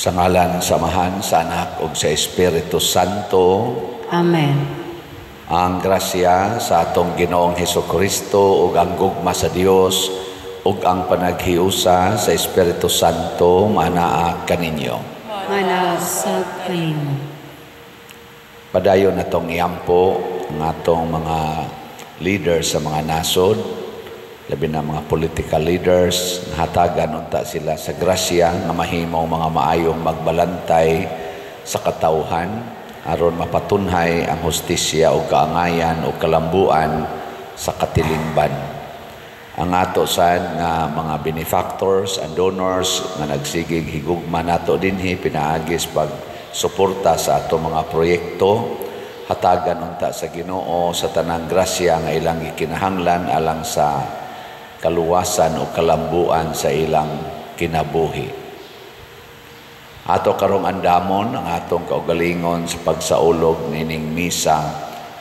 Sa ngalan ng Samahan, sa Anak ug sa Espiritu Santo. Amen. Ang grasya sa atong Ginoong Hesukristo ug ang gugma sa Dios ug ang panaghiusa sa Espiritu Santo manaa kaninyo. Manasa kanimo. Padayon natong iampo ng atong mga leaders sa mga nasod, labi na mga political leaders, hatagan unta sila sa grasya nga mahimong mga maayong magbalantay sa katawhan aron mapatunhay ang hustisya o kaangayan o kalambuan sa katilingban. Ang ato sad nga mga benefactors and donors nga nagsigig higugma nato dinhi pinaagis pag suporta sa ato mga proyekto, hatagan unta sa Ginoo sa tanang grasya nga ilang gikinahanglan alang sa kaluwasan o kalambuan sa ilang kinabuhi. Ato karong andamon ang atong kaugalingon sa pagsaulog nining misa,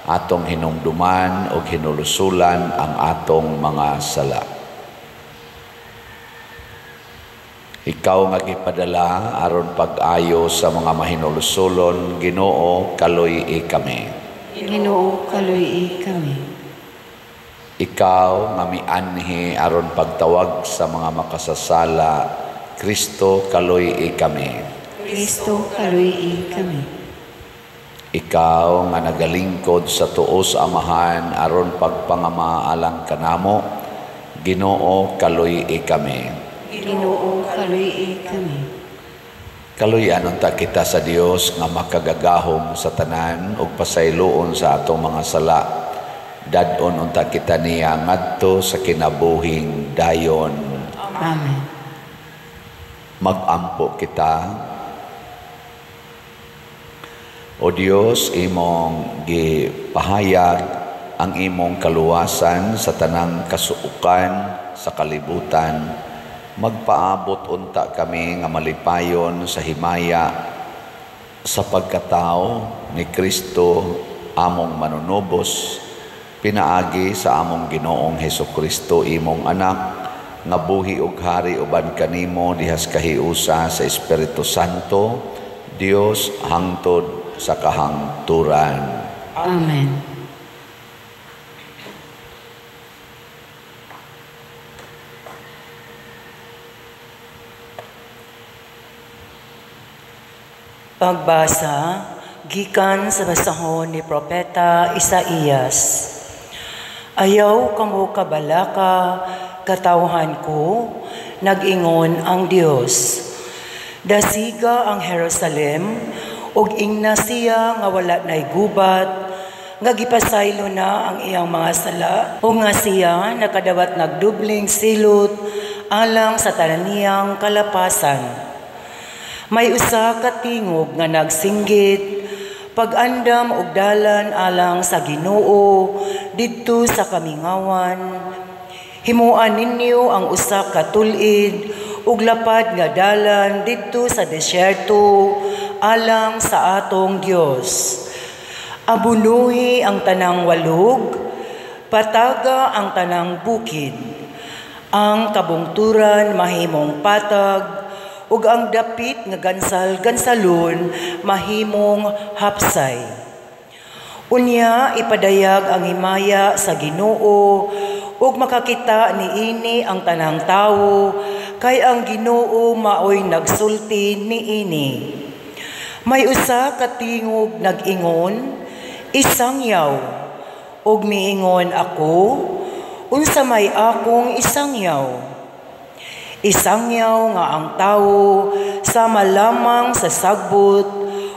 atong hinumduman o hinulusulan ang atong mga sala. Ikaw nga gipadala aron pag-ayo sa mga mahinulusulon, Ginoo, kaluy-i kami. Ginoo, kaluy-i kami. Ikaw nga mianhi aron pagtawag sa mga makasasala, Kristo, kaluy-i kami. Kristo, kaluy-i kami. Ikaw nga nagalingkod sa tuo sa Amahan aron pagpangamaalang kanamo, Ginoo, kaluy-i kami. Ginoo, kaluy-i kami. Kaluyan unta kita sa Dios nga makagagahom sa tanan ug pasayloon sa atong mga sala. Dadon unta kita niya ngadto sa kinabuhing dayon. Amen. Magampo kita. O Dios, imong gipahayag ang imong kaluwasan sa tanang kasuukan sa kalibutan. Magpaabot unta kami nga malipayon sa himaya sa pagkatao ni Kristo among manunubos, pinaagi sa among Ginoong Hesukristo imong anak nga buhi ug hari uban kanimo dihas kahiusa sa Espiritu Santo, Dios hangtod sa kahangturan. Amen. Pagbasa gikan sa basahon ni Propeta Isaías. Ayaw kamo kabalaka, katawhan ko, nag-ingon ang Dios. Dasiga ang Jerusalem, ug ingna siya nga wala na'y gubat, nga gipasaylo na ang iyang mga sala, ug nga siya nakadawat nagdubling silot alang sa tananiyang kalapasan. May usa ka tingog nga nagsinggit, pag-andam og dalan alang sa Ginoo didto sa kamingawan. Himuan ninyo ang usa ka tulid ug lapad nga dalan didto sa desyerto alang sa atong Dios. Abunuhi ang tanang walog, pataga ang tanang bukid. Ang kabungturan mahimong patag, ug ang dapit nga gansal-gansalon mahimong hapsay. Unya ipadayag ang himaya sa Ginoo ug makakita niini ang tanang tawo kay ang Ginoo maoy nagsulti niini. May usa ka tingog nag-ingon, isangyaw, ug miingon ako, unsa may akong isangyaw? Isangyaw nga ang tawo sama lamang sa sagbot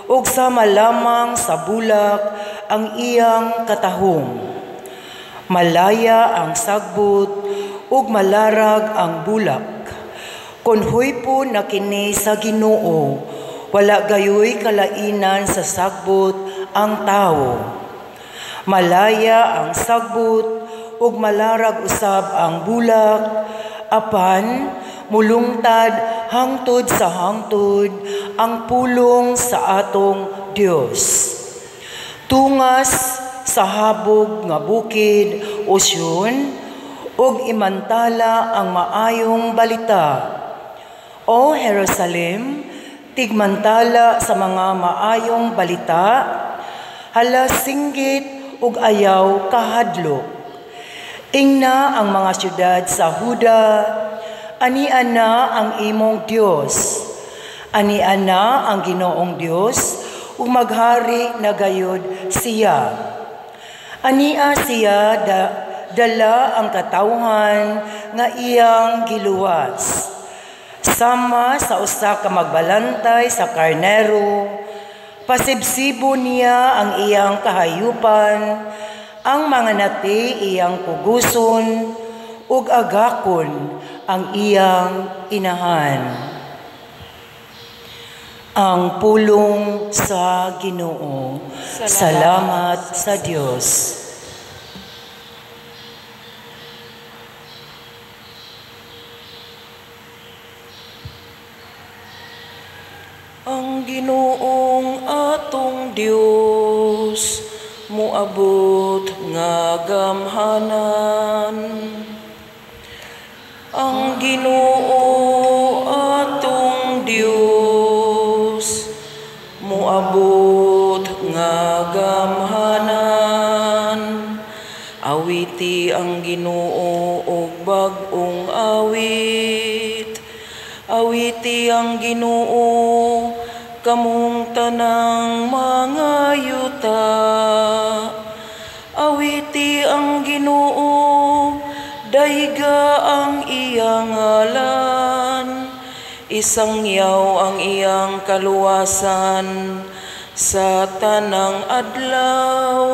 ug sama lamang sa bulak ang iyang katahom. Malaya ang sagbot ug malarag ang bulak. Kunhoy po na kini sa Ginoo, wala gayoy kalainan sa sagbot ang tawo. Malaya ang sagbot ug malarag usab ang bulak, apan mulungtad hangtod sa hangtod ang pulong sa atong Dios. Tungas sa habog nga bukid o Sion, ug imantala ang maayong balita. O Jerusalem, tigmantala sa mga maayong balita, hala singgit ug ayaw kahadlok. Ingna ang mga syudad sa Huda, aniana ang imong Dios. Aniana ang Ginoong Dios, ug maghari na gayud siya. Ania siya dala ang katawhan nga iyang giluwas. Sama sa usa ka magbalantay sa karnero, pasibsibo niya ang iyang kahayupan, ang mga nati iyang puguson, ug agakon ang iyang inahan. Ang pulong sa Ginoo. Salamat sa Dios. Ang Ginoong atong Dios moabot nga gamhanan. Ang Ginoo atong Dios moabot nga gamhanan. Awiti ang Ginoo og bag-ong awit. Awiti ang Ginoo kamong tanang mga yuta. Awiti ang Ginoo, dayga ang iyang ngalan. Isangyaw ang iyang kaluwasan sa tanang adlaw.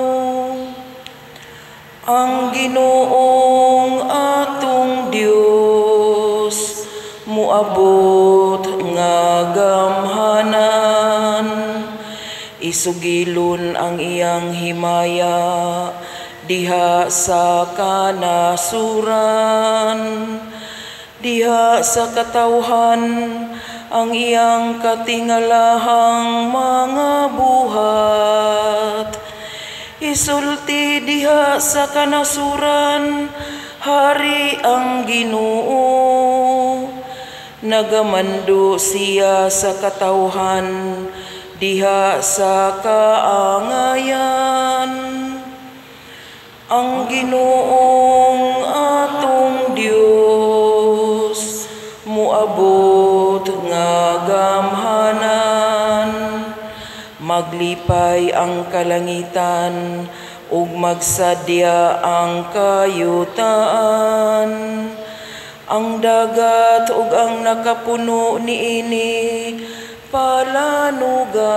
Ang Ginoong atong Dios moabot nga gamhanan. Isugilon ang iyang himaya diha sa kanasuran. Diha sa katawhan ang iyang katingalahang mga buhat. Isulti diha sa kanasuran, hari ang Ginoo. Nagamando siya sa katawhan, diha sa kaangayan. Ang Ginoong atong Dios moabot nga gamhanan. Maglipay ang kalangitan ug magsadya ang kayutaan. Ang dagat ug ang nakapuno niini palanuga.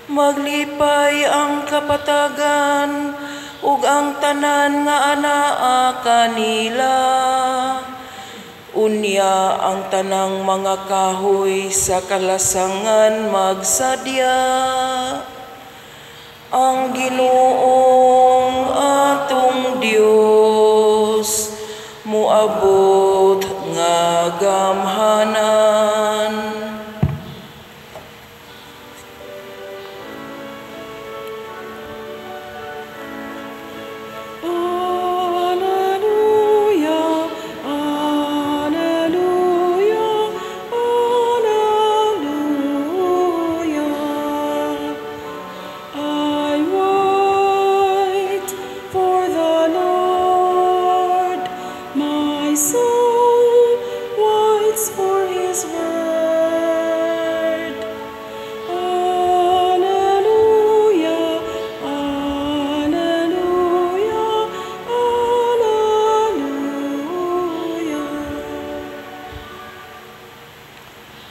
Maglipay ang kapatagan ug ang tanan nga anaa kanila. Unya ang tanang mga kahoy sa kalasangan magsadya. Ang Ginoong atong Dios moabot nga gamhanan.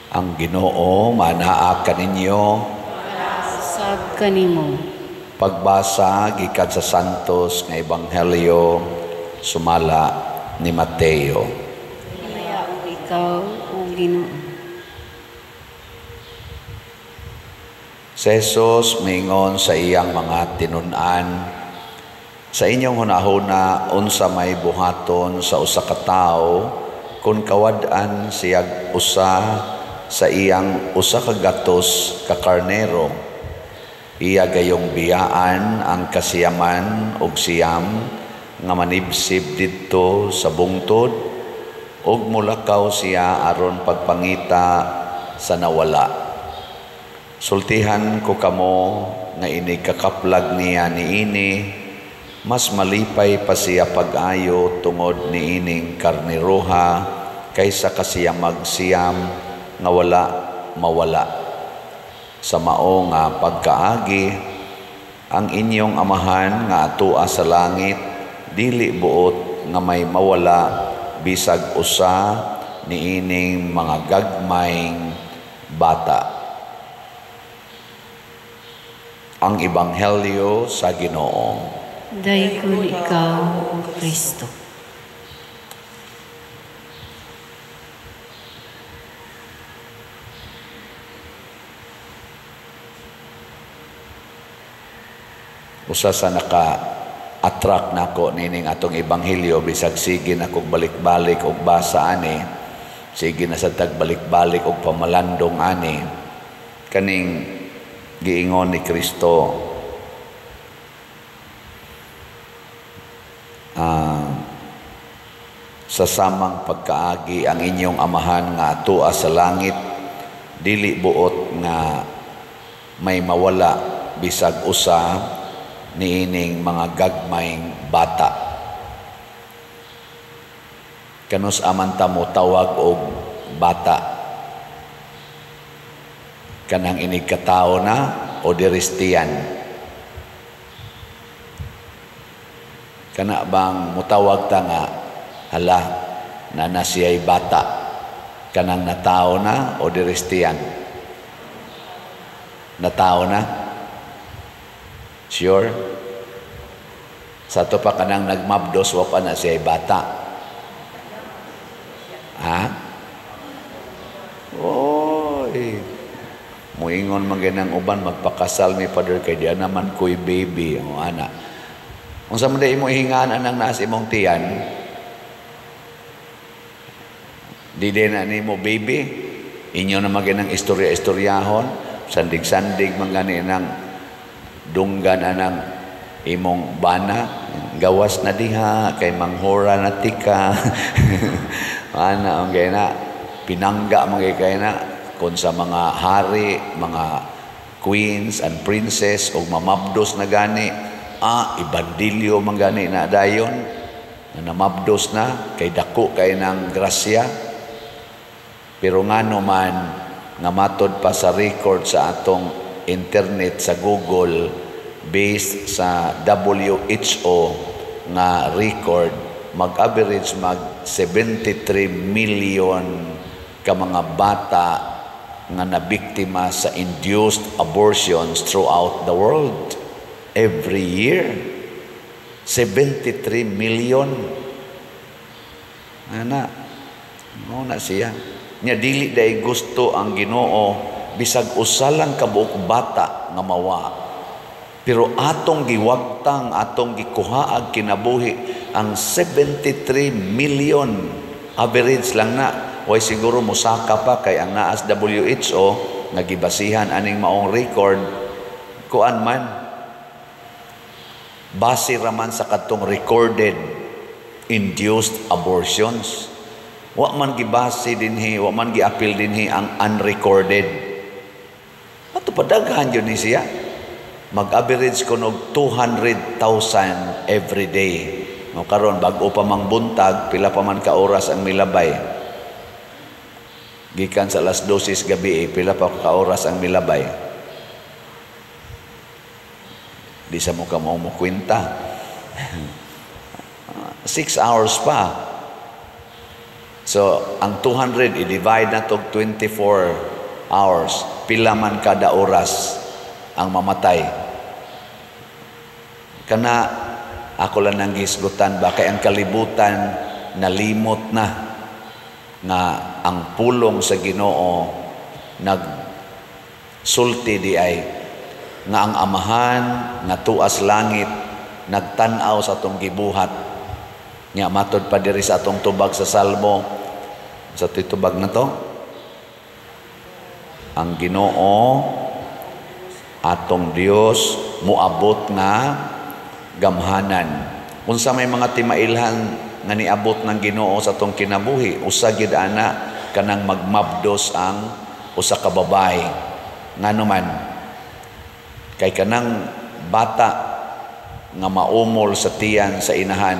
Ang Ginoo manaa kaninyo. Sab kanimo. Pagbasa gikan sa Santos nga Ebanghelyo sumala ni Mateo. Kaya ikaw o Ginoo. Si Jesus mingon sa iyang mga tinun-an, sa inyong hunahuna unsa may buhaton sa usa ka tawo kung kawad-an siyag usa sa iyang usa ka gatos ka karnero. Iya gayong biyaan ang kasiyaman ug siyam nga manibsib didto sa bungtod ug mulakaw siya aron pagpangita sa nawala. Sultihan ko kamo nga ini kakaplag niya niini, mas malipay pa siya pag-ayo tungod niining karniruha kaysa kasiya magsiyam nga wala mawala. Sa mao nga pagkaagi, ang inyong amahan nga atua sa langit, dili buot nga may mawala bisag usa niining mga gagmayng bata. Ang Ebanghelyo sa Ginoo. Daykon ikaw, O Kristo. Usa sa naka-attract nako nining atong Ebanghelyo, bisag sige na kog balik-balik og basa ani, sige na sa tagbalik-balik og pamalandong ani, kaning giingon ni Kristo, sa samang pagkaagi ang inyong amahan nga atua sa langit, dili buot nga may mawala bisag usa niining mga gagmayng bata. Kanus amanta mo tawag og bata? Kanang inig katao na o diristiyan? Kana bang mutawag ta nga, hala, na siya'y bata? Kanang natao na o diristiyan? Natao na? Sure? Sa to pa kanang nagmabdos, wa pa na siya'y bata? Ha? Oy! Muingon man ganang uban, magpakasal ni Father kay diyan naman ko'y baby, o anak. Kung sa mga imo ihingaan anang naas imong tiyan, di din na ni mo baby, inyo na maginang istorya-istoryahon, sandig-sandig man gani ng dunggan anang imong bana, gawas na diha, kay manghura na tika, ana, ang gaya na, pinangga mga kaya na, kung sa mga hari, mga queens and princess o mamabdos na gani, ibandilyo man gani na dayon, na namabdos na, kay dako kay ng grasya. Pero nga naman, nga matod pa sa record sa atong internet sa Google, based sa WHO nga record, mag-average mag 73 million ka mga bata nga nabiktima sa induced abortions throughout the world every year. 73 million. Ana, no na siya. Nya dili day gusto ang Ginoo bisag usa lang ka buok bata nga mawa. Pero atong giwagtang, atong gikuhaag kinabuhi ang 73 million. Average lang na. Way siguro musaka pa kay ang naas WHO nagibasihan aning maong record kuan man base raman sa katong recorded induced abortions. Wa man gibase dinhi, wa man giapil dinhi ang unrecorded. Ato padaghan yun ni siya. Mag-average ko og 200,000 every day. No, karon bag-o pa mang buntag, pila pa man ka oras ang milabay. Gikan sa alas 12 gabi, pila pa ka oras ang milabay. Di sa mo ka mo kwenta. 6 hours pa. So, ang 200 i-divide na to 24 hours. Pila man kada oras ang mamatay. Kana ako lang nang gisgutan ba kay ang kalibutan nalimot na nga ang pulong sa Ginoo nagsulti di ay nga ang amahan nga tuas langit nagtan-aw sa atong gibuhat. Nya matod pa diri sa atong tubag sa Salmo, sa tubag na to, ang Ginoo atong Dios muabot nga gamhanan. Unsa may mga timailhan nga niabot ng Ginoo sa atong kinabuhi, usa gid ana kanang magmabdos ang usa ka babae nganuman kay kanang bata nga maumol sa tiyan sa inahan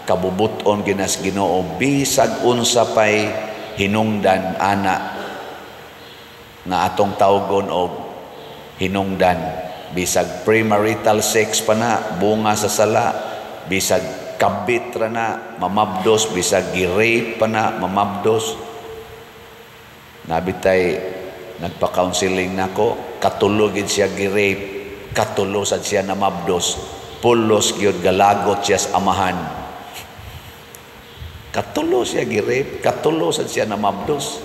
kabubuton ginas Ginoo bisag unsa pay hinungdan ana nga atong tawgon og hinungdan bisag premarital sex pa na bunga sa sala bisag kabit ra na mamabdos bisag gi-rape pa na mamabdos nabitay nagpa-counseling nako katulo gid siya gi-rape katulo sad siya namabdos pulos gyud galagot siya sa amahan katulo siya gi-rape katulo sad siya namabdos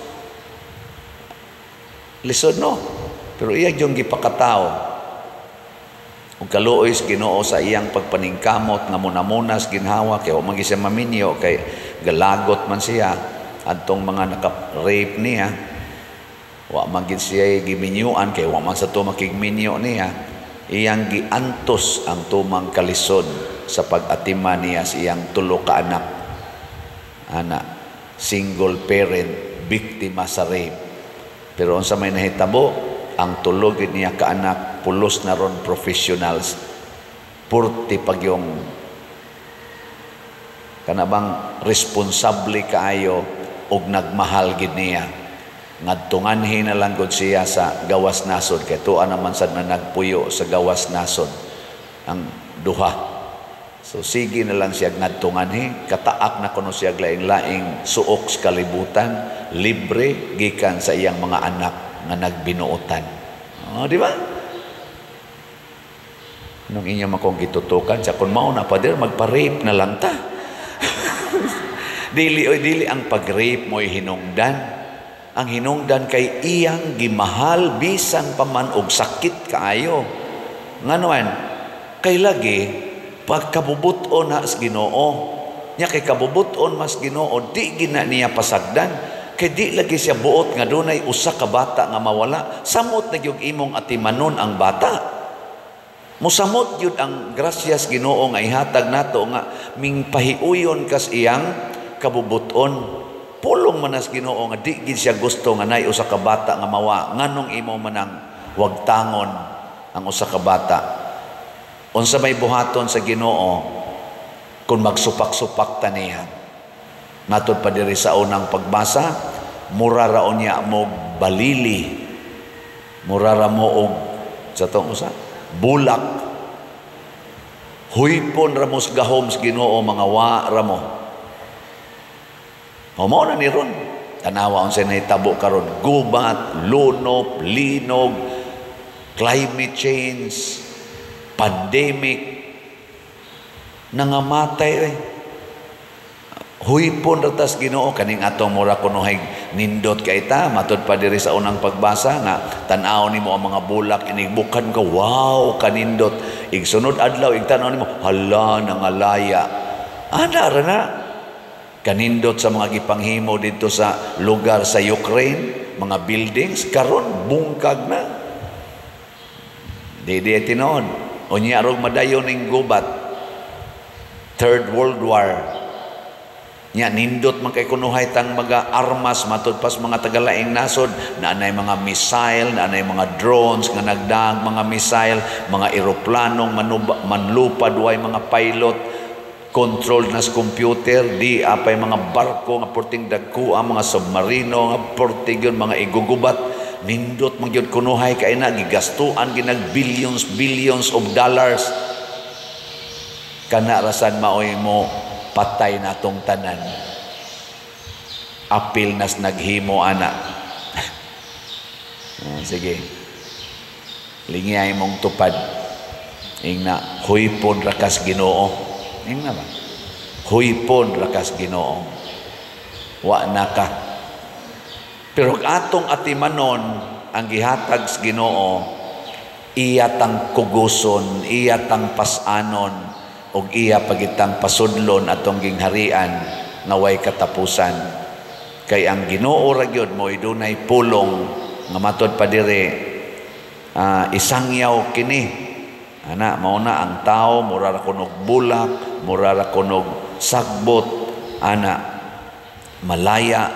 lisod no pero iya yung gipakatao ug kaluoy sa Ginoo sa iyang pagpaningkamot nga munamunas ginhawa kay wa man siya maminyo kay galagot man siya adtong mga naka-rape niya wa man gid siya giminyuan kay wa man sa to makigminyo niya iyang giantos ang tumang kalisod sa pag-atima niya sa iyang tulo ka anak single parent biktima sa rape pero unsa may nahitabo ang tulog niya ka anak pulos na ron professionals purti pag yung kanabang responsable kaayo og nagmahal gid niya ngadtunganhi na lang gud siya sa gawas nasod kay tuwa naman sad na nagpuyo sa gawas nasod ang duha so sige na lang siya ngadtunganhi kataak na kuno siya laing-laing suok sa kalibutan libre gikan sa iyang mga anak nga nagbinuotan di ba nung inyo makong gitutukan sa kung mao na pader magpa-rape na lang ta dili ang pag-rape mo'y hinungdan ang hinungdan kay iyang gimahal bisan pa man og sakit kaayo nganuan kay lagi pagkabubuton na sa Ginoo nya kay kabubuton mas Ginoo di gina niya pasagdan kay di lagi siya buot nga dunay usa ka bata nga mawala samot na gyud imong atimanon ang bata musamot gyud ang grasyas Ginoo nga ihatag nato nga mingpahiuyon kas iyang kabubuton pulong manas Ginoo nga di gid siya gusto nga nay usa ka bata nga mawa nganong imo manang wagtangon ang usa ka bata unsa may buhaton sa Ginoo kung magsupak-supak ta niya natod pa diri sa unang pagbasa mura raon niya mo balili mura ra mo og sa tong usa bulak huypon ra mo gahom sa Ginoo mga wa ra mo mao na ni ron tanawa unsa nahitabo karon gubat lunop linog climate change pandemic nangamatay huypon ratas Ginoo kaning atong mura kunohay nindot kay ta matud pa diri sa unang pagbasa nga tan-aw nimo ang mga bulak inigbukan ka wow kanindot igsunod adlaw igtan-aw nimo hala nangalaya ana ra na kanindot sa mga gipanghimo dito sa lugar sa Ukraine mga buildings karon bungkag na di tinon unya rog madayon ning gubat Third World War nya nindot man kay kunuhay tang mga armas matud pas mga tagalaing nasod na anay mga missile na anay mga drones nga nagdaag mga missile mga eroplanong manlupad way mga pilot controlled nas computer di apay mga barko nga porting dagko ang mga submarino nga porting yun mga igugubat nindot man gyud kunuhay kay na gigastuan ginag billions of dollars kana rasan maoy mo patay na tong tanan apil nas naghimo ana sige lingay mong tupad ingna huypon rakas Ginoo ingna ba huypon rakas Ginoo wa na ka pero atong atimanon ang gihatag sa Ginoo iya tang kuguson iya tang pasanon og iya pagitang pasudlon atong gingharian nga way katapusan kay ang Ginoo ra gyud mo'y dunay pulong nga matud pa dire isangyaw kini ana mao na ang tao mura ra kunog bulak mura ra kunog sagbot ana malaya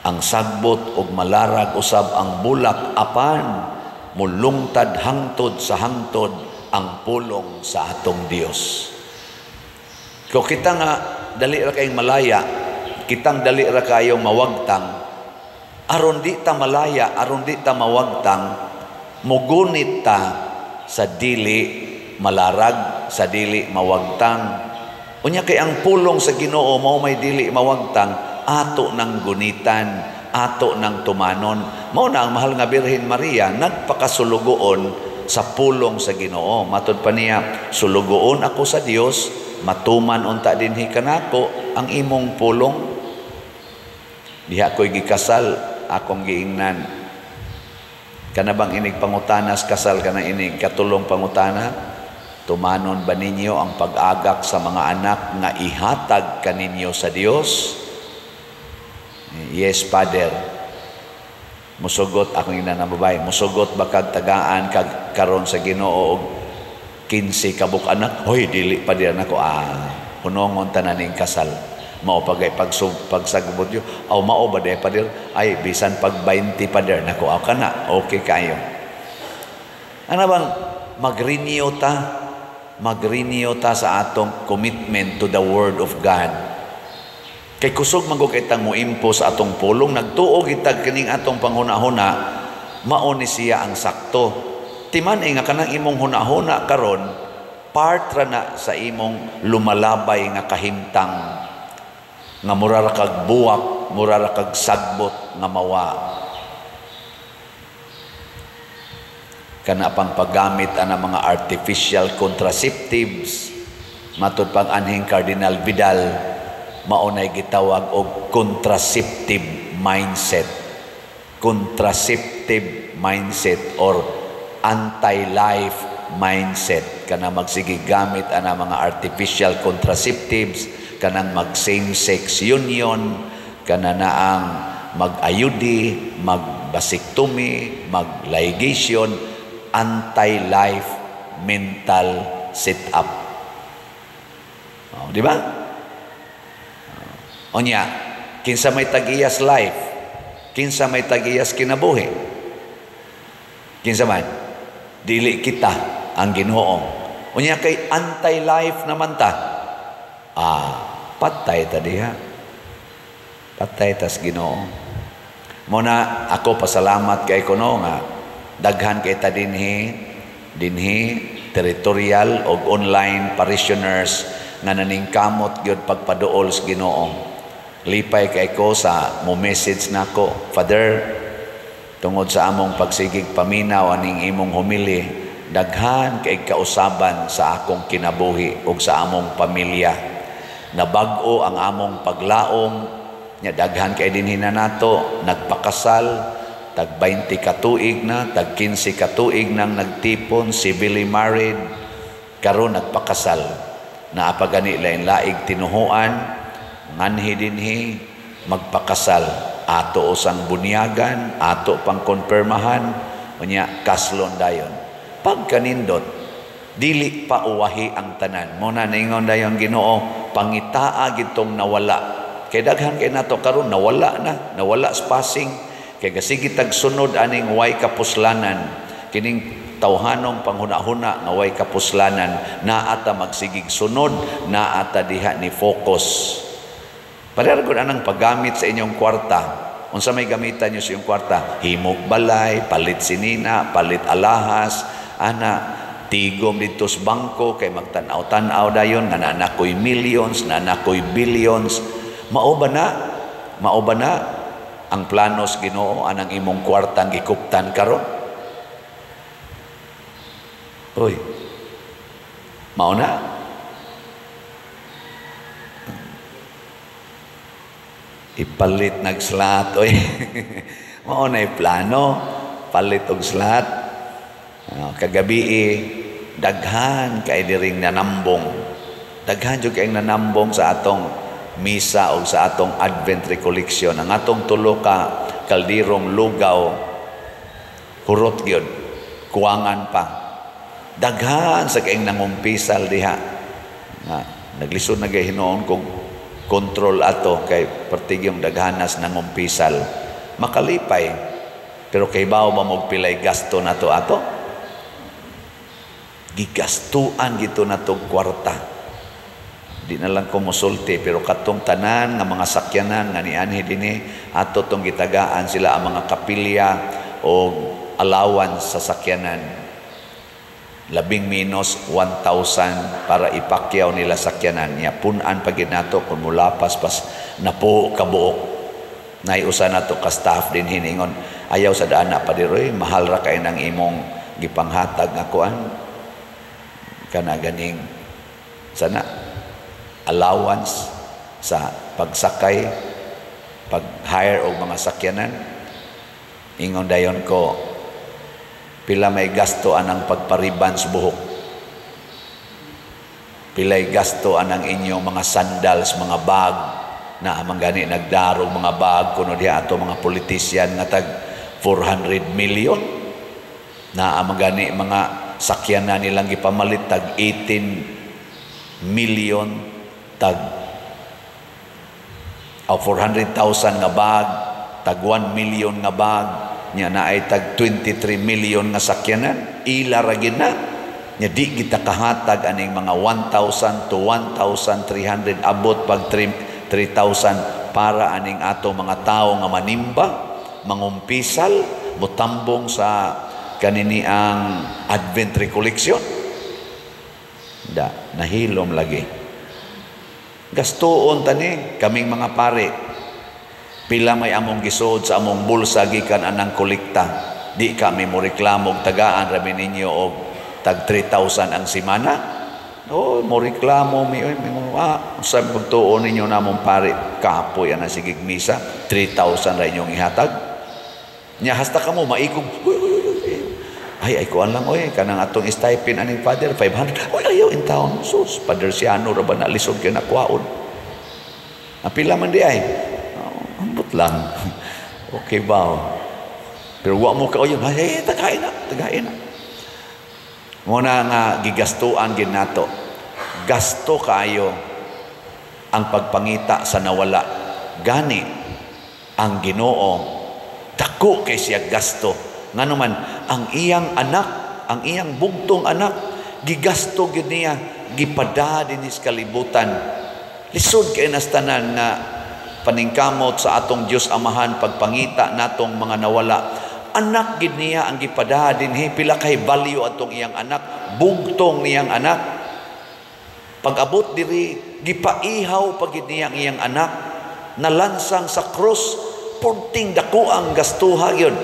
ang sagbot ug malarag usab ang bulak apan mulungtad hangtod sa hangtod ang pulong sa atong Dios. Kung kita nga dali ra kayong malaya, kitang dali ra kayong mawagtang, aron di ta malaya, aron di ta mawagtang, mugunit ta sa dili malarag, sa dili mawagtang. Unya kay ang pulong sa Ginoo mao may dili mawagtang, ato ng gunitan, ato ng tumanon. Mao na ang mahal nga Birhen Maria nagpakasulugoon sa pulong sa Ginoo. Matud pa niya, sulugoon ako sa Dios, matuman unta dinhi kanako ang imong pulong. Diha ko'y gikasal, akong giingnan. Kana bang inig pangutanas kasal kana inig katulong pangutana? Tumanon ba ninyo ang pag-agak sa mga anak nga ihatag kaninyo sa Dios? Yes, Father. Musugot akong ina na babae. Musugot ba kag tagaan kag karon sa Ginoo og 15 kabuk anak? Hoy, dili pa diyan ako. Hunongon tanan ning kasal. Mao pagay pagsagbot yo. Aw mao ba day pa dir? Ay bisan pag 20 pa dir nako. Aw kana okay kayo. Ano bang mag-renew ta sa atong commitment to the Word of God. Kay kusog man kay tang moimpo sa atong pulong, nagtuo kita kining atong panghuna-huna, mao ni siya ang sakto. Timan nga kanang imong huna-huna karon, part ra na sa imong lumalabay nga kahimtang nga mura ra kag buwak, mura ra kag sagbot nga mawa. Kana pang paggamit ana mga artificial contraceptives, matud pang anhing Cardinal Vidal, maunay gitawag og contraceptive mindset. Contraceptive mindset or anti-life mindset. Kana magsige gamit ana mga artificial contraceptives, kanang mag same-sex union, kana na ang mag-ayudi, mag-vasectomy, mag-ligation, anti-life mental setup. Di ba? Onya, kinsa may tag-iyas life, kinsa may tag-iyas kinabuhi. Kinsa man, dili kita ang Ginoo. Onya kay anti-life naman ta. Patay ta diha. Patay tas Ginoo. Muna ako pasalamat kay kuno nga daghan kay ta dinhi territorial og online parishioners nga naningkamot gyud pagpaduol sa Ginoo. Lipay kay ko sa mo message nako, Father, tungod sa among pagsigig paminaw aning imong humili, daghan kay kausaban sa akong kinabuhi ug sa among pamilya. Nabag-o ang among paglaom, nya daghan kay dinhi na nato nagpakasal, tag 20 ka tuig na, tag 15 ka tuig nang nagtipon, civilly married, karon nagpakasal. Naapagani lain-laig tinuhuan, nganhi dinhi magpakasal. Ato usang bunyagan, ato pang konpermahan, unya kaslon dayon. Pagkanindot, dili pa uwahi ang tanan. Muna ningon dayon Ginoo, pangitaa gitong nawala. Kay daghan kay nato karon nawala sa passing. Kaya sige tagsunod aning way kapuslanan, kining tawhanong panghuna-huna nga way kapuslanan, naata magsigig sunod, naata diha ni focus. Parehagod anang paggamit sa inyong kwarta. Unsa may gamitan niyo sa inyong kwarta? Himog balay, palit sinina, palit alahas, tigom dito sa bangko, kay magtanaw-tanaw dayon, nga nanakoy millions, nanakoy billions. Mao ba na ang planos Ginoo anang imong kwartang gikuptan karon? Oy. Mao na. Ipalit nag-slot oy. Mao na plano, palit og slot. Kagabi daghan kay diring nanambong. Daghan jud kay nanambong sa atong misa o sa atong Advent Recollection. Ang atong tulo ka kaldirong lugaw, hurot gyud, kuwangan pa. Daghan sa kaing nangumpisal diha. Naglisod na gay hinoon kog control ato kay pertigyong daghanas ng umpisal makalipay. Pero kay bao ba magpilay gasto na to ato? Gigastuan gito na to kwarta. Di na lang kumusulti, pero katong tanan nga mga sakyanan nga nianhi dinhi ato tong gitagaan sila ang mga kapilya o allowance sa sakyanan. 11 1,000 para ipakyaw nila sakyanan niya. Punan pagid nato kung mulapas pas napo kabuok. Naiusa nato ka staff din hiningon ayaw sa daan na padiroy mahal ra kay nang imong gipanghatag nga kuan kana ganing sana allowance sa pagsakay pag-hire og mga sakyanan. Ingon dayon ko pila may gasto anang pagpariban sa buhok, pilay gasto anang inyong mga sandals, mga bag na amang gani nagdarog mga bag kuno diha ato mga politisyan nga tag 400 million na amang gani mga sakyanan nilang gipamalit tag 18 million tag 400,000 nga bag tag 1 million nga bag nya na ay tag 23 million nga sakyanan ila ra gid na nya di kita kahatag aning mga 1,000 to 1,300 abot pag 3,000 para aning ato mga tao nga manimba mangumpisal mutambong sa kanini ang Advent Recollection. Nahilom lagi gastuon tani kaming mga pare pila may among gisod sa among bulsa gikan anang kolekta di kami mo reklamog tagaan rabi ninyo og tag 3,000 ang semana. Mo reklamo mi sabi pagtuon ninyo namong pare kapoy ana sigig misa 3,000 ra inyong ihatag nya hasta kamo maikog ay kuan lang oy kanang atong stipend aning father 500 oy ayaw in town sus father siano ra ba na lisod kay nakwaon apila man di ay ambot lang okay ba pero wa mo ka oy tagain na muna nga gigastuan gid nato gasto kayo ang pagpangita sa nawala gani ang Ginoo dako kay siya gasto nganuman ang iyang anak ang iyang bugtong anak gigasto gid niya gipada dinis kalibutan lisod kay nastanan nga paningkamot sa atong Dios Amahan pagpangita natong mga nawala anak gid niya ang gipada dinhi pila kay value atong iyang anak bugtong niyang anak pag-abot diri gipaihaw pagid niya ang iyang anak nalansang sa cross punting dako ang gastuha gyud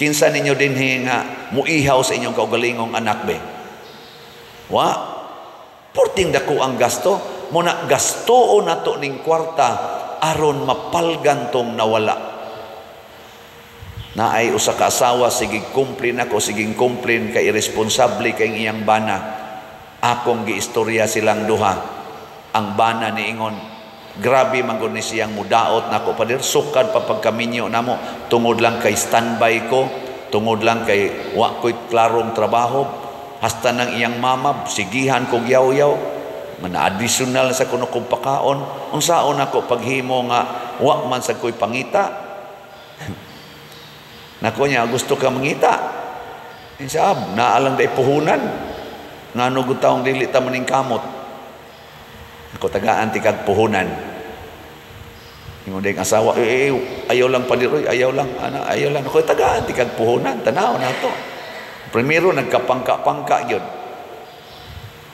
kinsa ninyo dinhi nga muihaw sa inyong kaugalingong anak be wa punting dako ang gasto muna gastoon nato ning kwarta aron mapalgan tong nawala na ay usa ka asawa sige kumplin ako siging kumplin kay irresponsable kay iyang bana akong giistorya silang duha ang bana niingon grabe man gud ni siyang mudaot nako pader sukad pa pagkaminyo namo tungod lang kay standby ko tungod lang kay wa ko'y klarong trabaho hasta nang iyang mama sigihan kog yaw-yaw mana additional sa kuno kong pakaon unsaon ako paghimo nga wa man sa ko'y pangita nako niya gusto ka mangita insab naalang day puhunan ngano gud taong dili ta maning kamot ako tagaan ti kag puhunan ingon ding asawa ayaw lang padiroy ayaw lang ana ayaw lang ako tagaan ti kag puhunan tanaw nato primero nagkapangka-pangka gyud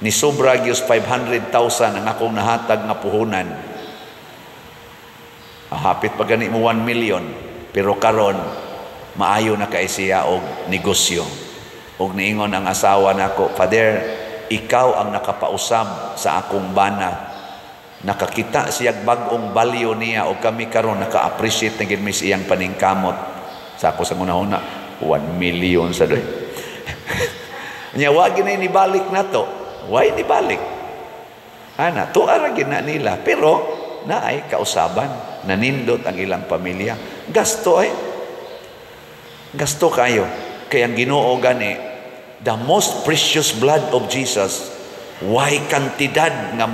ni sobra gyud 500,000 ang akong nahatag nga puhunan hapit pa gani mo 1 million pero karon maayo na kay siya og negosyo og niingon ang asawa nako father ikaw ang nakapausab sa akong bana nakakita siya bag-ong value niya o kami karon naka-appreciate na gid mi siyang paningkamot sa ako sa una 1 million sa doy nya wa gid ni balik nato why ni balik ana tuwa ra gid na nila pero naay kausaban nanindot ang ilang pamilya gasto gasto kayo kay ang Ginoo gani the most precious blood of Jesus why kantidad nga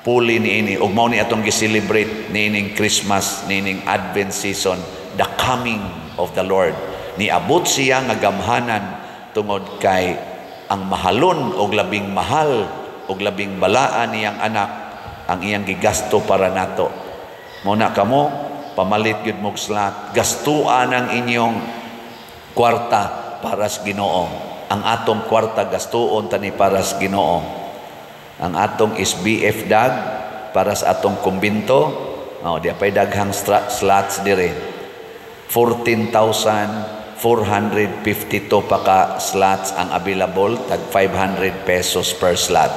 puli niini ug mao ni atong gi-celebrate niining Christmas, niining Advent season, the coming of the Lord. Niabot siya nga gamhanan tungod kay ang mahalon og labing mahal og labing balaan niyang anak ang iyang gigasto para nato. Muna kamo pamalit gyud mo slot, gastuan ang inyong kwarta para sa Ginoo. Ang atong kwarta gastuon tani para sa Ginoo. Ang atong SBF dag para sa atong kumbinto, di apay daghang slots dire. 14,452 pa ka slots ang available, tag 500 pesos per slot.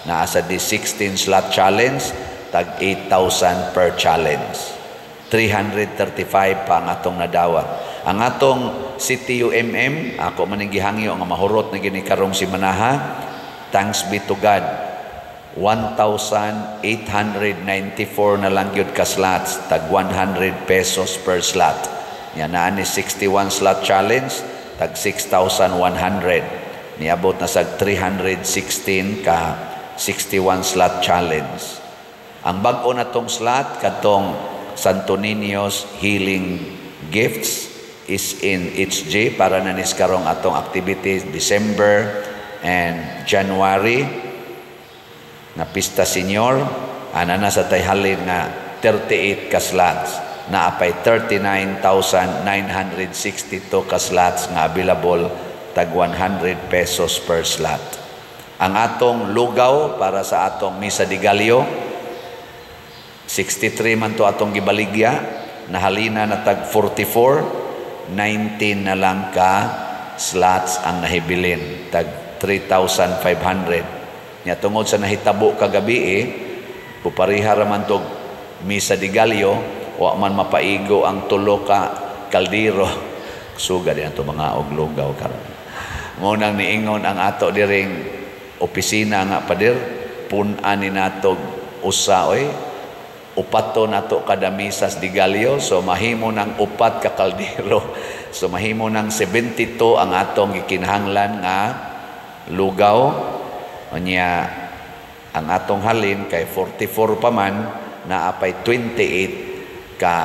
Naa sa di 16 slot challenge, tag 8,000 per challenge. 335 pa ang atong nadawat. Ang atong CTUMM, ako maning gihangyo nga mahurot na gini karong si Manaha, thanks be to God, 1,894 na lang yun ka slots, tag 100 pesos per slot. Yan na ni 61 slot challenge, tag 6,100. Niabot na sa 316 ka 61 slot challenge. Ang bag-o na tong slot, katong Santo Niño's Healing Gifts, is in HJ para nanis karong atong activities December and January na Pista Senior. Ana na sa tayhalin nga 38 ka slots, na apay 39,962 ka slots nga available, tag 100 pesos per slot. Ang atong lugaw para sa atong Misa de Gallo, 63 man to atong gibaligya, nahalina na tag 44, 19 na lang ka slots ang nahibilin, tag 3,500. Nya tungod sa nahitabo kagabi pupariha raman tog Misa de Gallo, wa man mapaigo ang tulo ka kaldero. Suga din ato mga oglugaw karon. Ngunang niingon ang ato diring opisina nga padir, punan ni natog usa upato nato kada misas de Gallo, so mahimo ng upat ka kaldero. So mahimo ng 72 ang atong gikinahanglan nga lugaw. Unya ang atong halin kay 44 pa man, na apay 28 ka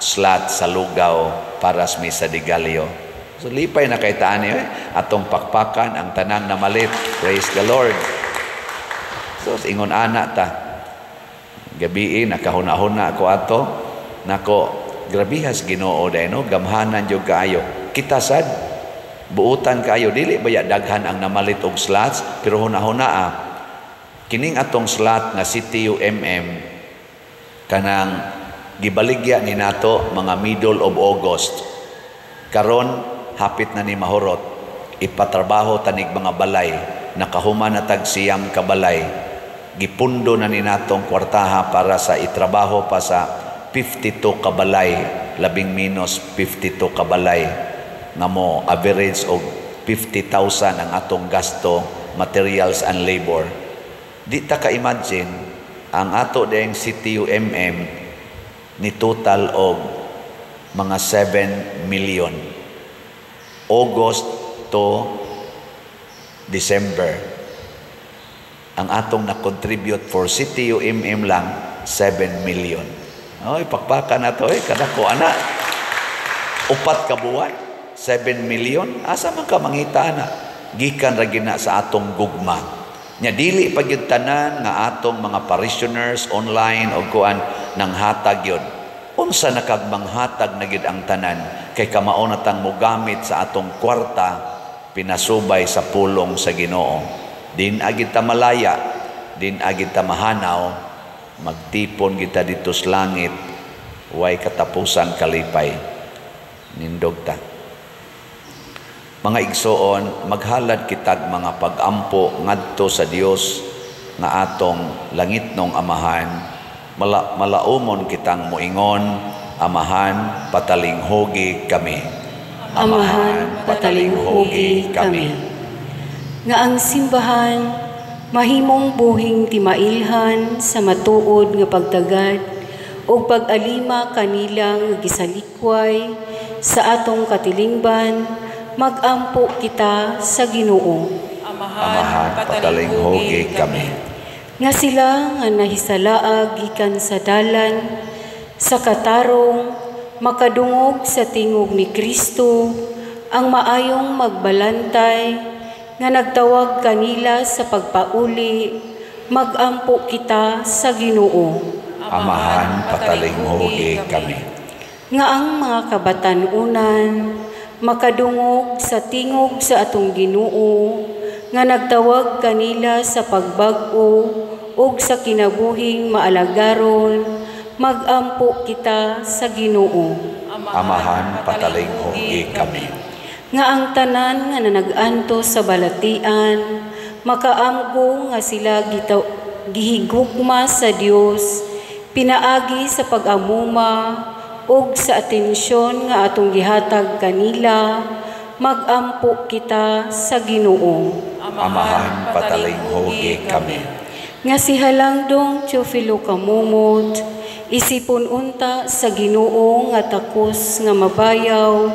slot sa lugaw para sa Misa de Gallo. So lipay na kay taan atong pakpakan ang tanang na malit. Praise the Lord. So ingon ana ta gabi nakahuna-huna ako ato nako, grabihas Ginoo day no, gamhanan jud kaayo. Kita sad buutan kaayo, dili baya daghan ang namalit og slots, pero huna-huna kining atong slot nga CTUMM kanang gibaligya ni nato mga middle of August. Karon hapit na ni mahurot, ipatrabaho tanig mga balay, nakahuman na tag siyam ka balay. Gipundo na ni natong kwartaha para sa itrabaho pa sa 52 kabalay, labing minus 52 kabalay, nga mo average og 50,000 ang atong gasto, materials and labor. Di ta ka-imagine ang ato dayang CTUMM ni total og mga 7 million. August to December. Ang atong na-contribute for CTUMM lang 7 million. Oy, pakpakan na to kadako ana. Upat ka buwan, 7 million. Asa man ka mangita na? Gikan ra gina sa atong gugma. Nya dili pa gyud tanan nga atong mga parishioners online o kuan nang hatag yun. Unsa nakagmanghatag na gyud ang tanan, kay kamao na tang mogamit sa atong kwarta pinasubay sa pulong sa Ginoo. Din agid ta malaya, din agid ta mahanaw, magtipon kita dito sa langit, way katapusan kalipay. Nindog ta. Mga igsoon, maghalad kitag mga pag-ampo ngadto sa Dios nga atong langitnong Amahan. Malaumon kitang muingon, Amahan, patalinghogi kami. Amahan, patalinghogi kami. Nga ang simbahan mahimong buhing timailhan sa matuod nga pagtagad o pag-alima kanilang gisalikway sa atong katilingban, magampo kita sa Ginoo. Amahan, patalinghogi kami. Nga sila nga nahisalaag gikan sa dalan, sa katarong makadungog sa tingog ni Kristo, ang maayong magbalantay, nga nagtawag kanila sa pagpauli, magampo kita sa Ginoo. Amahan, patalinghogi kami. Nga ang mga kabatanunan, makadungog sa tingog sa atong Ginoo, nga nagtawag kanila sa pagbag-o ug sa kinabuhing maalagaron, magampo kita sa Ginoo. Amahan, patalinghogi kami. Nga ang tanan nga nanag-anto sa balatian, makaamgo nga sila gihigugma sa Dios, pinaagi sa pag-amuma ug sa atensyon nga atong gihatag kanila, magampo kita sa Ginoo. Amahan, patalinghogi kami. Nga si Halangdong Teofilo Kamumot, isipon unta sa Ginoo nga takos nga mabayaw,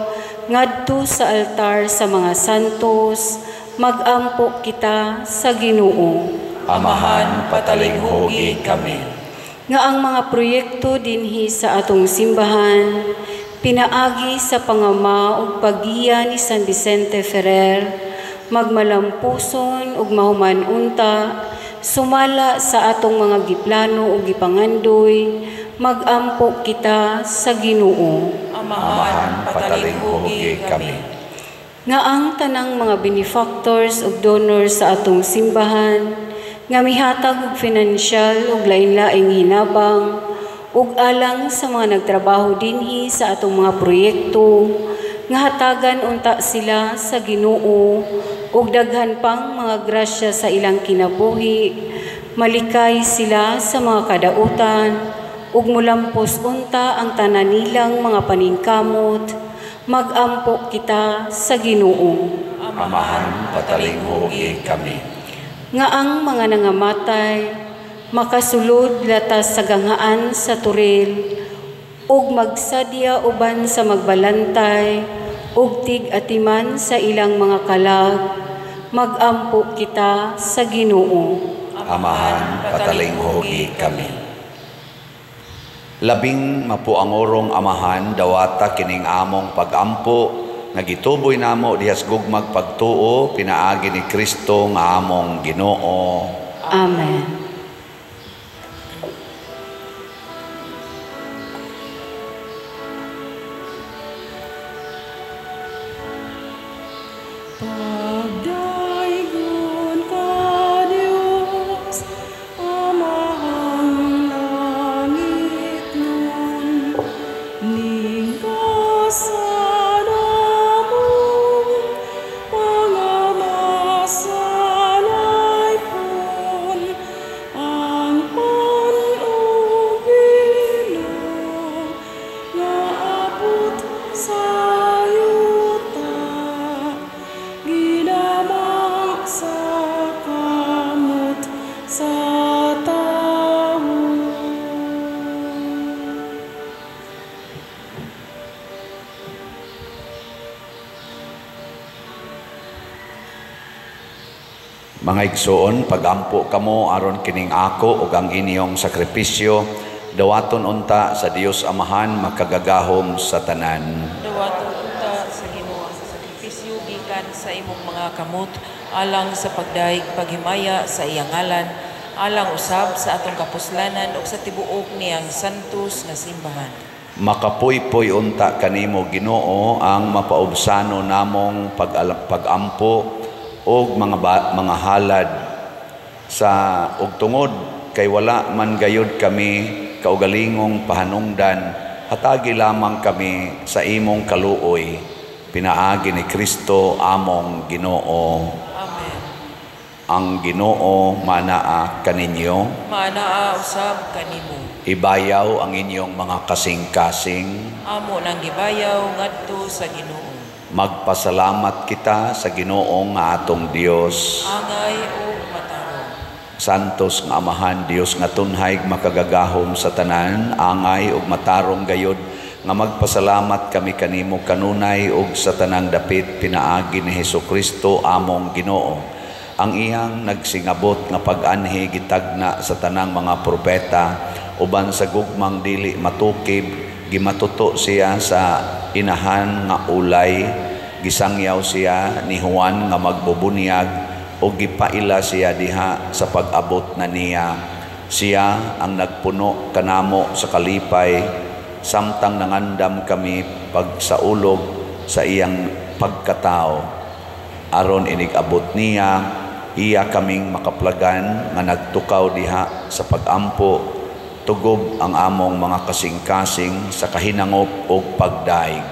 ngadto sa altar sa mga santos, magampo kita sa Ginoo. Amahan, patalinghogi kami. Nga ang mga proyekto dinhi sa atong simbahan, pinaagi sa pangama ug paggiya ni San Vicente Ferrer, magmalampuson ug mahuman unta, sumala sa atong mga giplano ug gipangandoy, magampo kita sa Ginoo. Amahan, patalinghogi kami. Nga ang tanang mga benefactors ug donors sa atong simbahan, nga mihatag og financial ug lain-laing hinabang, ug alang sa mga nagtrabaho dinhi sa atong mga proyekto, nga hatagan unta sila sa Ginoo, ug daghan pang mga grasya sa ilang kinabuhi, malikay sila sa mga kadautan, ug mulampos unta ang tanan nilang mga paningkamot, magampo kita sa Ginoo. Amahan, patalinghogi kami. Nga ang mga nangamatay, makasulod latas sa ganghaan sa turil, ug magsadya uban sa magbalantay, ug tig-atiman sa ilang mga kalag, magampo kita sa Ginoo. Amahan, patalinghogi kami. Labing mapuangorong Amahan, dawata kining among pagampo, nga gituboy namo dihas gugmag pagtuo, pinaagi ni Kristo nga among Ginoo. Amen. Pagdayon ka, Diyos, amahang langit nun, ningkasan among mga masanay pun, ang panugino nga abot sa yuta, ginamang sa kamot sa tao. Mga igsoon, pagampo kamo aron kining ako ug ang inyong sakripisyo, dawaton unta sa Dios Amahan makagagahom sa tanan. Dawaton unta sa Ginoo sa sakripisyo gikan sa imong mga kamot, alang sa pagdaig paghimaya sa iyang ngalan, alang usab sa atong kapuslanan ug sa tibuok niyang santos nga simbahan. Makapuypoy unta kanimo Ginoo ang mapaubsano namong pagampo og mga halad sa ug tungod kay wala man gayud kami kaugalingong pahanungdan, hatagi lamang kami sa imong kaluoy, pinaagi ni Kristo among Ginoo. Amen. Ang Ginoo manaa kaninyo, Manaa usab kanimo. ibayaw ang inyong mga kasing-kasing. Amo nang gibayaw ngadto sa Ginoo. Magpasalamat kita sa Ginoo nga atong Dios. Angay ug matarong. Santos nga Amahan, Dios nga tunhay makagagahom sa tanan, angay ug matarong gayod, nga magpasalamat kami kanimo kanunay ug sa tanang dapit pinaagi ni Hesukristo among Ginoo. ang iyang nagsingabot nga pag-anhi gitagna sa tanang mga propeta uban sa gugmang dili matukib gimatuto siya sa inahan nga ulay, gisangyaw siya ni Juan nga magbubunyag o gipaila siya diha sa pag-abot na niya. Siya ang nagpuno kanamo sa kalipay, samtang nangandam kami pagsaulog sa iyang pagkatao. Aron inig-abot niya, iya kaming makaplagan nga nagtukaw diha sa pag-ampo, tugob ang among mga kasing-kasing sa kahinangop o pagdaig.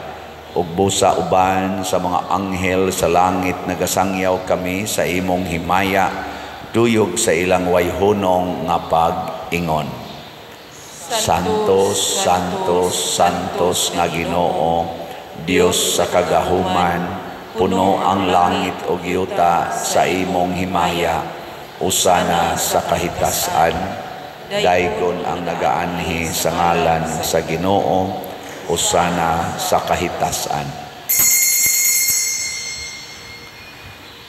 Ug busa uban sa mga anghel sa langit nagasangyaw kami sa imong himaya, tuyog sa ilang wayhunong nga pag-ingon. Santos, Santos, Santos nga Ginoo, Dios sa kagahuman, puno ang langit o yuta sa imong himaya, usana sa kahitasan, daygon ang nagaanhi sa ngalan sa Ginoo, usana sa kahitasan.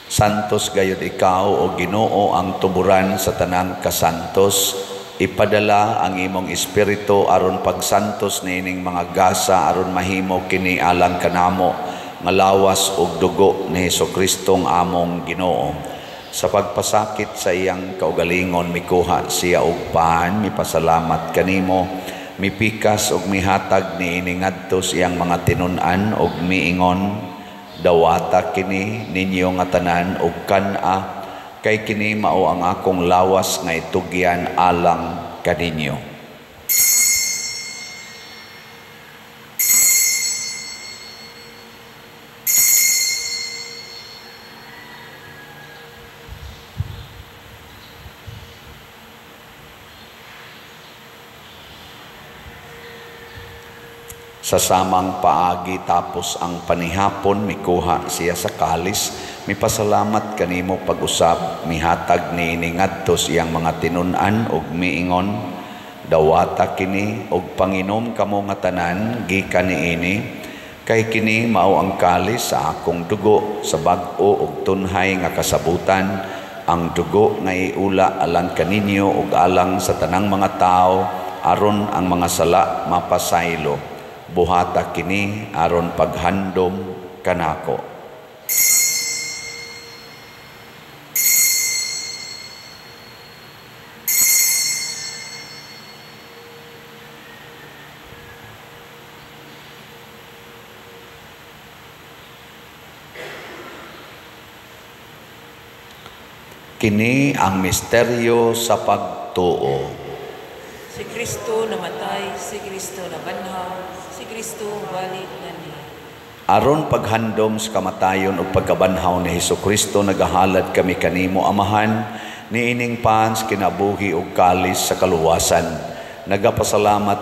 Santos gayud ikaw o Ginoo ang tuburan sa tanang kasantos, ipadala ang imong espiritu aron pagsantos niining mga gasa aron mahimo kini alang kanamo nga lawas ug dugo ni Hesukristo among Ginoo. Sa pagpasakit sa iyang kaugalingon mikuha siya og paan, mipasalamat kanimo, mipikas ug mihatag niini ngadto siyang mga tinun-an ug miingon, dawata kini ninyo nga tanan ug kan-a, kay kini mao ang akong lawas nga itugyan alang kaninyo. Sa samang paagi tapos ang panihapon, mikuha siya sa kalis, mipasalamat kanimo pag-usab, mihatag niini ngadto siyang mga tinun-an ug miingon, dawata kini ug panginom kamo nga tanan gikan niini, kay kini mao ang kalis sa akong dugo sa bag-o ug tunhay nga kasabutan, ang dugo nga iula alang kaninyo ug alang sa tanang mga tao aron ang mga sala mapasaylo. Buhata kini aron paghandom kanako. Kini ang misteryo sa pagtuo. Si Kristo namatay, si Kristo nabanhaw, si Kristo balik nani. Aron paghandom sa kamatayon o pagkabanhaw ni Hesukristo, nagahalad kami kanimo, Amahan, niining pans kinabuhi o kalis sa kaluwasan. Nagapasalamat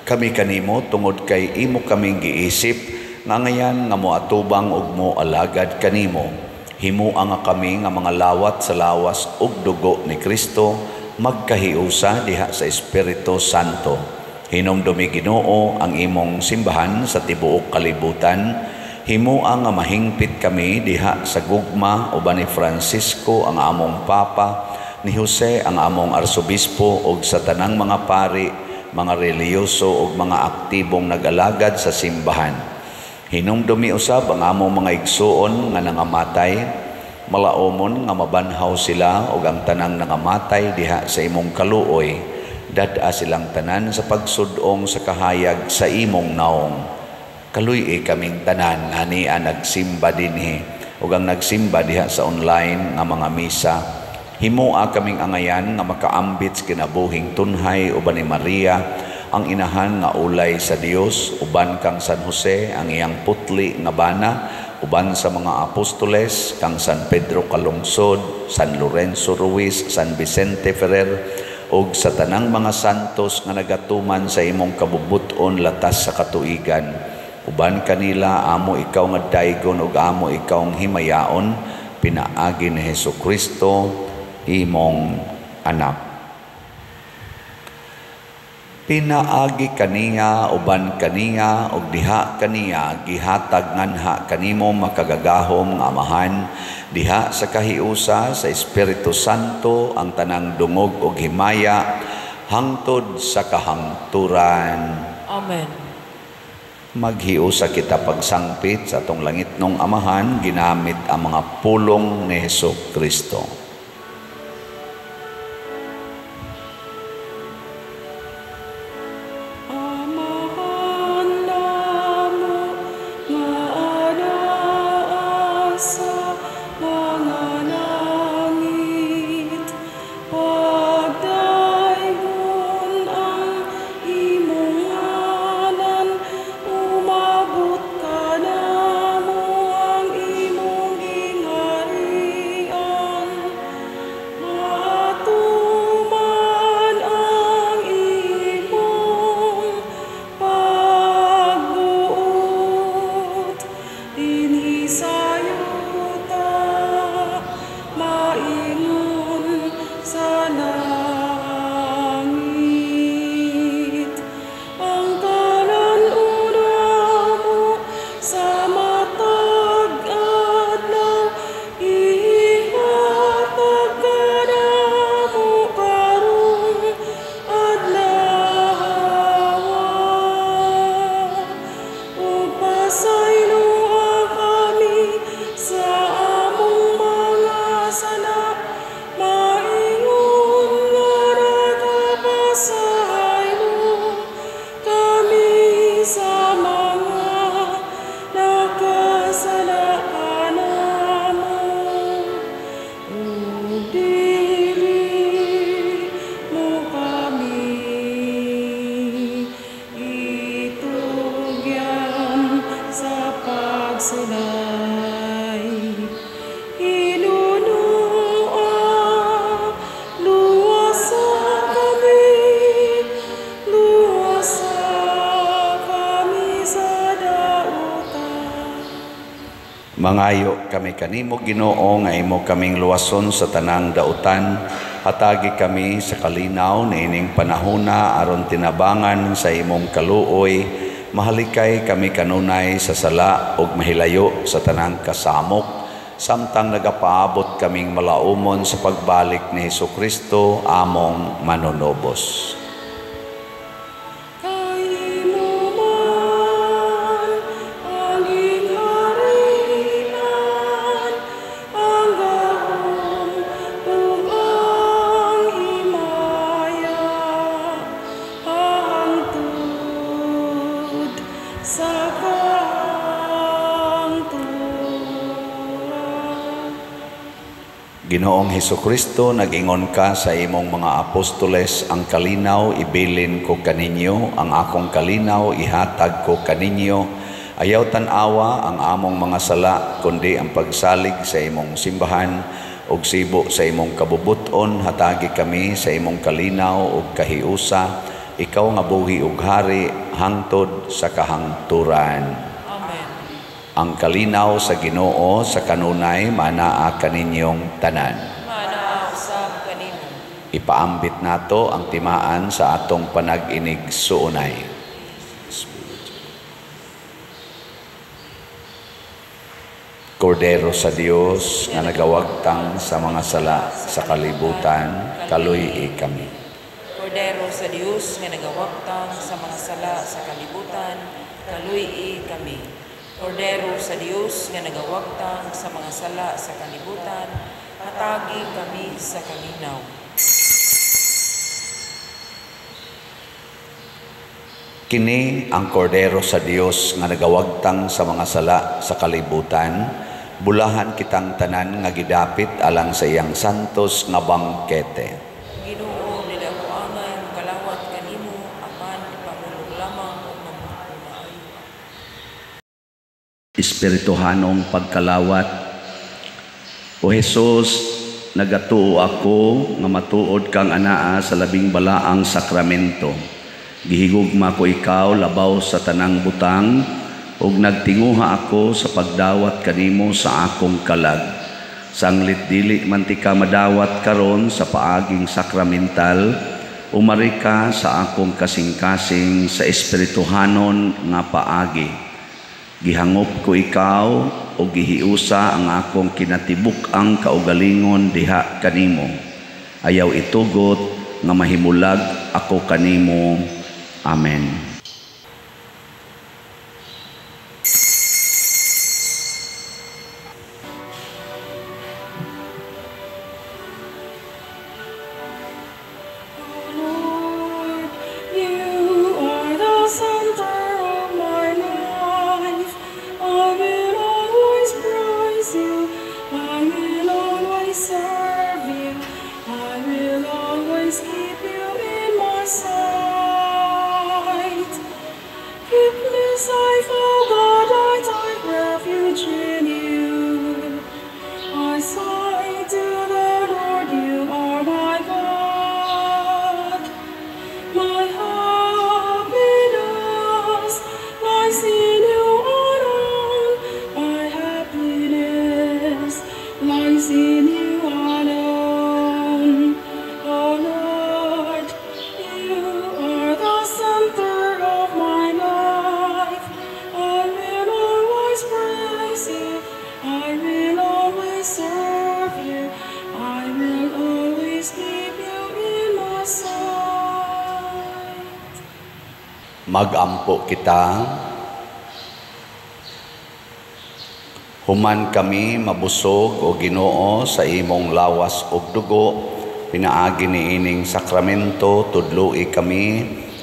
kami kanimo tungod kay imo kaming giisip, nga ngayan nga moatubang ug mo alagad kanimo. Himuang nga kami nga mga lawat sa lawas ug dugo ni Kristo, magkahiusa diha sa Espiritu Santo. Hinumdumi Ginoo ang imong simbahan sa tibuok kalibutan. Himuang nga mahingpit kami diha sa gugma uban ni Francisco ang among Papa, ni Jose ang among Arsobispo ug sa tanang mga pari, mga reliyoso ug mga aktibong nag-alagad sa simbahan. Hinumdumi usab ang among mga igsuon nga nangamatay, malaomon nga mabanhaw sila ug ang tanang nangamatay diha sa imong kaluoy, dad-a silang tanan sa pagsudong sa kahayag sa imong naong. Kaluy kaming tanan hania nagsimba dinhi ug ang nagsimba diha sa online nga mga misa. Himua kaming angayan nga makaambit sa kinabuhing tunhay uban ni Maria, ang inahan nga ulay sa Dios, uban kang San Jose ang iyang putli nga bana, uban sa mga apostoles kang San Pedro Calungsod, San Lorenzo Ruiz, San Vicente Ferrer, ug sa tanang mga santos nga nagatuman sa imong kabubuton latas sa katuigan. Uban kanila amo ikaw nga daygon ug amo ikaw ang himayaon, pinaagi ni Hesukristo imong anak. Pinaagi kaniya uban kaniya ug diha kaniya gihatag nganha kanimo makagagahom nga amahan diha sa kahiusa sa Espiritu Santo ang tanang dungog ug himaya hangtod sa kahangturan. Amen. Maghiusa kita pagsangpit sa atong langitnong amahan ginamit ang mga pulong ni Hesukristo. Mangayo kami kanimo Ginoo nga imo kaming luwason sa tanang dautan, hatagi kami sa kalinaw niining panahona aron tinabangan sa imong kaluoy, mahalikay kami kanunay sa sala ug mahilayo sa tanang kasamok, samtang nagapaabot kaming malaumon sa pagbalik ni Hesukristo among manunobos. Ginoong Hesukristo, nag-ingon ka sa imong mga apostoles, ang kalinaw ibilin ko kaninyo, ang akong kalinaw ihatag ko kaninyo. Ayaw tan-awa ang among mga sala, kundi ang pagsalig sa imong simbahan, ug sibo sa imong kabubuton, hatagi kami sa imong kalinaw ug kahiusa, ikaw nga buhi ug hari, hangtod sa kahangturan. Ang kalinaw sa Ginoo sa kanunay manaa kaninyong tanan. Manaa usab kanimo. Ipaambit nato ang timaan sa atong panag-inig suunay. Kordero sa Dios nga nagawagtang sa mga sala sa kalibutan, kaluy kami. Kordero sa Dios nga nagawagtang sa mga sala sa kalibutan, kaluy kami. Kordero sa Dios nga nagawagtang sa mga sala sa kalibutan, hatagi kami sa kalinaw. Kini ang Kordero sa Dios nga nagawagtang sa mga sala sa kalibutan, bulahan kitang tanan nga gidapit alang sa iyang santos nga bangkete. Ginoo, dili ako angay magalawat kanimo, apan ipamulong lamang ug mamaayo. Espirituhanong pagkalawat. O Jesus, nagatuo ako nga matuod kang anaa sa labing balaang sakramento. Gihigugma ko ikaw labaw sa tanang butang, ug nagtinguha ako sa pagdawat kanimo sa akong kalag. Sanglit dili man ti ka madawat karon sa paaging sakramental, Umari ka sa akong kasing-kasing sa espirituhanon nga paagi. Gihangop ko ikaw o gihiusa ang akong kinatibuk-ang kaugalingon diha kanimo. Ayaw itugot nga mahimulag ako kanimo. Amen. Lord, you are the center of my life. I will always praise you. I will always serve you. I will always keep you in my sight. Keep me safe, oh God, I take refuge in you. I say to the Lord, you are my God. My happiness lies in you alone. My happiness lies in you alone. Oh Lord, you are the center of my life. I will always praise you. I will always serve you. I will always keep you in my sight. Magampo kita. Human kami mabusog o Ginoo sa imong lawas ug dugo, pinaagi niining sakramento, tudloi kami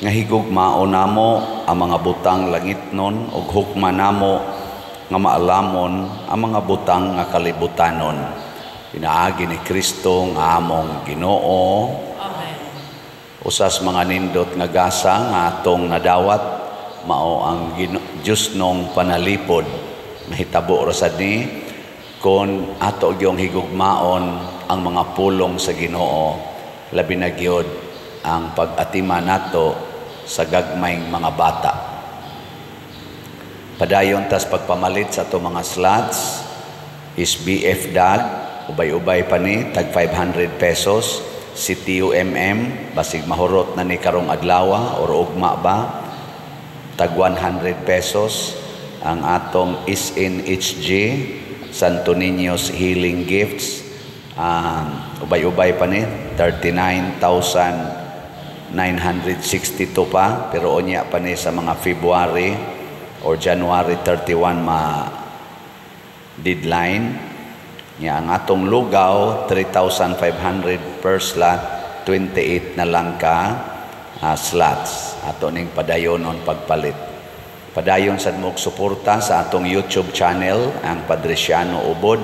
nga higugmao namo ang mga butang langitnon ug hukma namo nga maalamon ang mga butang nga kalibutanon. Pinaagi ni Kristo nga among Ginoo. Amen. Usas mga nindot nga gasa nga atong nadawat, mao ang Diyos nung panalipod. Mahitabo rasad ni kung ato gyung higugmaon ang mga pulong sa Ginoo, labi na gyud ang pag-atima nato sa gagmayng mga bata. Padayon tas pagpamalit sa ato mga slots is BF Dag, ubay-ubay pa ni tag 500 pesos. Si TUMM, basig mahurot na ni karong adlaw or ugma ba, tag 100 pesos. Ang atong SNHG, Santo Niño's Healing Gifts, ubay-ubay pa ni 39,962 pa, pero onya pa ni sa mga February or January 31 deadline. Ang atong lugaw, 3,500 per slot, 28 na lang ka slots. Ato ning padayonon pagpalit. Padayon sa mong suporta sa atong YouTube channel, ang Padresiano Ubod.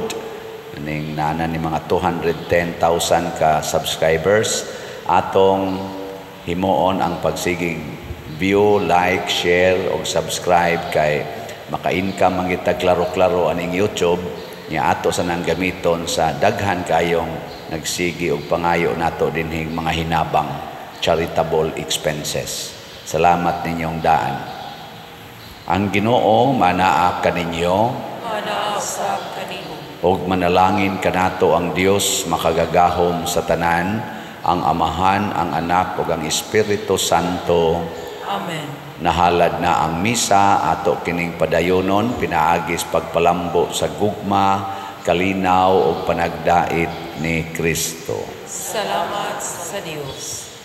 Ning nana ni mga 210,000 ka subscribers. Atong himuon ang pagsigig view, like, share, o subscribe kay maka-income ang klaro-klaro aning YouTube. Nya ato sa nang gamiton sa daghan kayong nagsigi og pangayo nato dinhing mga hinabang charitable expenses. Salamat ninyong daan. Ang Ginoo manaa kaninyo, Manaasab kanimo. og manalangin kanato ang Dios makagagahom sa tanan, ang Amahan, ang Anak ug ang Espiritu Santo. Amen. Nahalad na ang misa, ato kining padayonon, pinaagis pagpalambo sa gugma, kalinaw o panagdait ni Kristo. Salamat sa Dios.